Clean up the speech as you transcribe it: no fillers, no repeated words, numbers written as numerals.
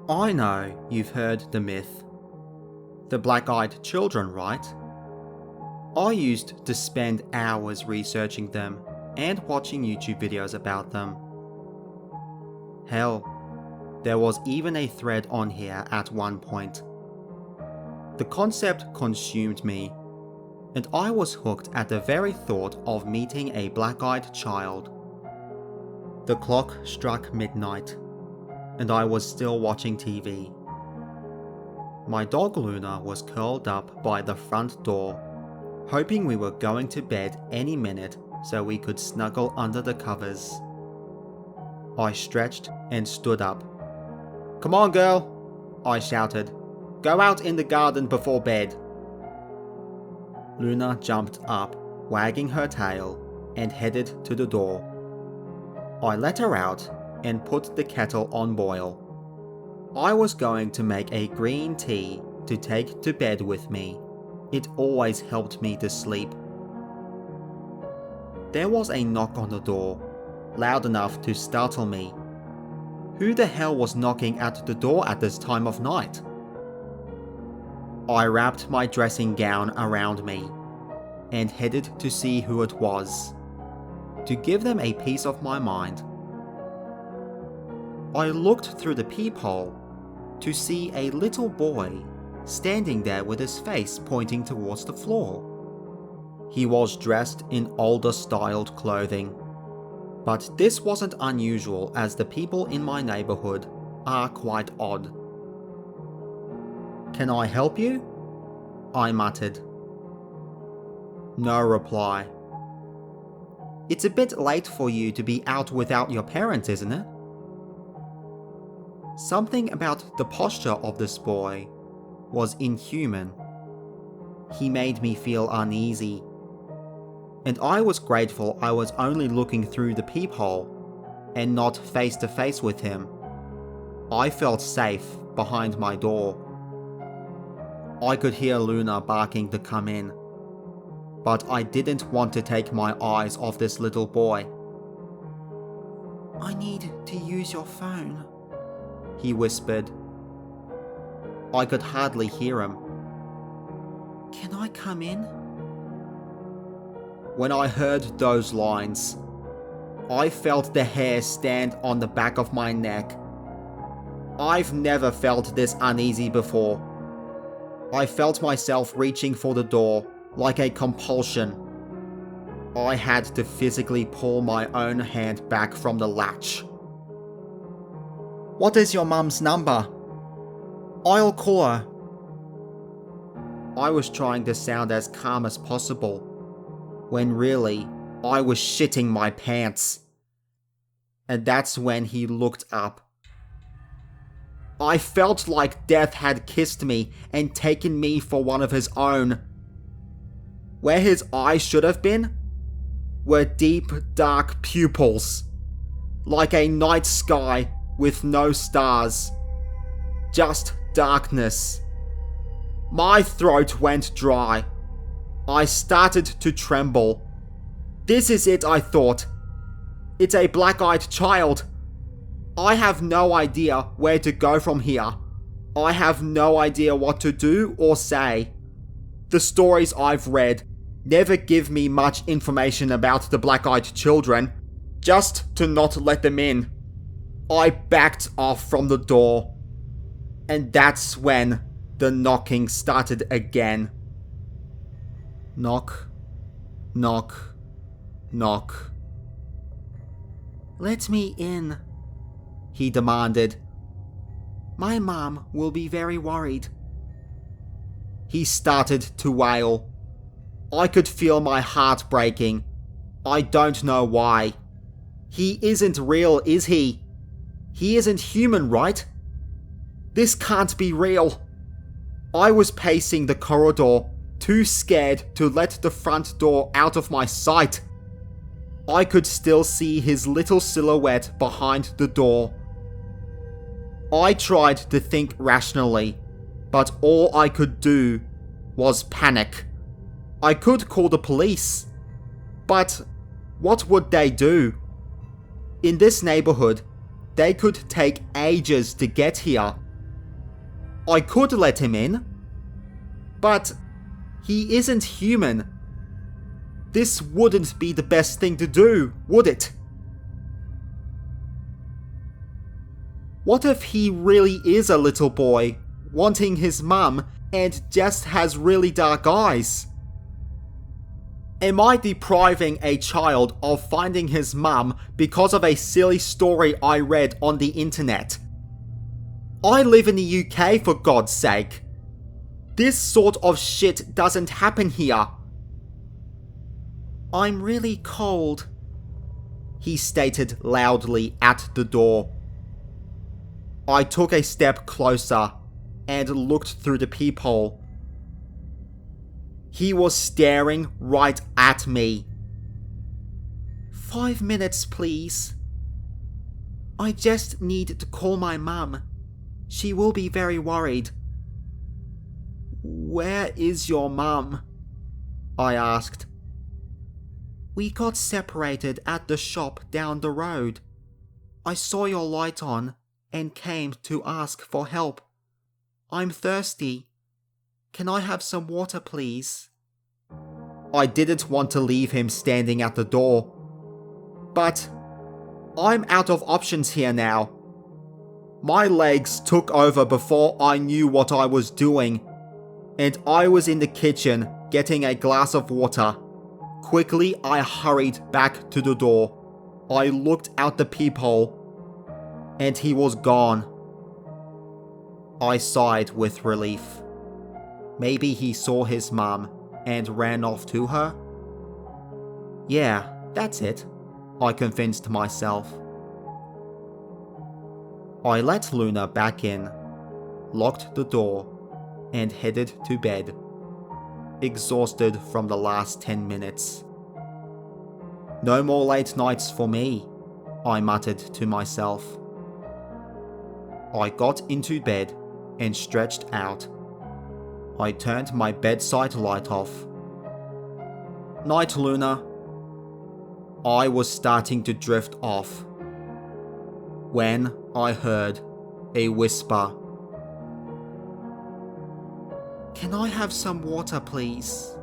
I know you've heard the myth. The black-eyed children, right? I used to spend hours researching them and watching YouTube videos about them. Hell, there was even a thread on here at one point. The concept consumed me, and I was hooked at the very thought of meeting a black-eyed child. The clock struck midnight, and I was still watching TV. My dog Luna was curled up by the front door, hoping we were going to bed any minute so we could snuggle under the covers. I stretched and stood up. "Come on, girl," I shouted. "Go out in the garden before bed." Luna jumped up, wagging her tail, and headed to the door. I let her out and put the kettle on boil. I was going to make a green tea to take to bed with me. It always helped me to sleep. There was a knock on the door, loud enough to startle me. Who the hell was knocking at the door at this time of night? I wrapped my dressing gown around me and headed to see who it was, to give them a piece of my mind. I looked through the peephole to see a little boy standing there with his face pointing towards the floor. He was dressed in older styled clothing, but this wasn't unusual as the people in my neighborhood are quite odd. "Can I help you?" I muttered. No reply. "It's a bit late for you to be out without your parents, isn't it?" Something about the posture of this boy was inhuman. He made me feel uneasy, and I was grateful I was only looking through the peephole and not face to face with him. I felt safe behind my door. I could hear Luna barking to come in, but I didn't want to take my eyes off this little boy. "I need to use your phone," he whispered. I could hardly hear him. "Can I come in?" When I heard those lines, I felt the hair stand on the back of my neck. I've never felt this uneasy before. I felt myself reaching for the door like a compulsion. I had to physically pull my own hand back from the latch. "What is your mum's number? I'll call her." I was trying to sound as calm as possible, when really, I was shitting my pants. And that's when he looked up. I felt like death had kissed me and taken me for one of his own. Where his eyes should have been were deep, dark pupils, like a night sky with no stars, just darkness. My throat went dry. I started to tremble. This is it, I thought. It's a black-eyed child. I have no idea where to go from here. I have no idea what to do or say. The stories I've read never give me much information about the black-eyed children, just to not let them in. I backed off from the door, and that's when the knocking started again. Knock, knock, knock. "Let me in," he demanded. "My mum will be very worried." He started to wail. I could feel my heart breaking. I don't know why. He isn't real, is he? He isn't human, right? This can't be real. I was pacing the corridor, too scared to let the front door out of my sight. I could still see his little silhouette behind the door. I tried to think rationally, but all I could do was panic. I could call the police, but what would they do? In this neighborhood, they could take ages to get here, I could let him in. But he isn't human. This wouldn't be the best thing to do, would it? What if he really is a little boy, wanting his mum, and just has really dark eyes? Am I depriving a child of finding his mum because of a silly story I read on the internet? I live in the UK, for God's sake. This sort of shit doesn't happen here. I'm really cold, he stated loudly at the door. I took a step closer and looked through the peephole. He was staring right at me. 5 minutes, please. I just need to call my mum. She will be very worried. Where is your mum? I asked. We got separated at the shop down the road. I saw your light on and came to ask for help. I'm thirsty. Can I have some water, please? I didn't want to leave him standing at the door. But I'm out of options here now. My legs took over before I knew what I was doing, and I was in the kitchen getting a glass of water. Quickly, I hurried back to the door. I looked out the peephole, and he was gone. I sighed with relief. Maybe he saw his mum and ran off to her? Yeah, that's it, I convinced myself. I let Luna back in, locked the door, and headed to bed, exhausted from the last 10 minutes. No more late nights for me, I muttered to myself. I got into bed and stretched out. I turned my bedside light off. Night, Luna. I was starting to drift off when I heard a whisper. Can I have some water, please?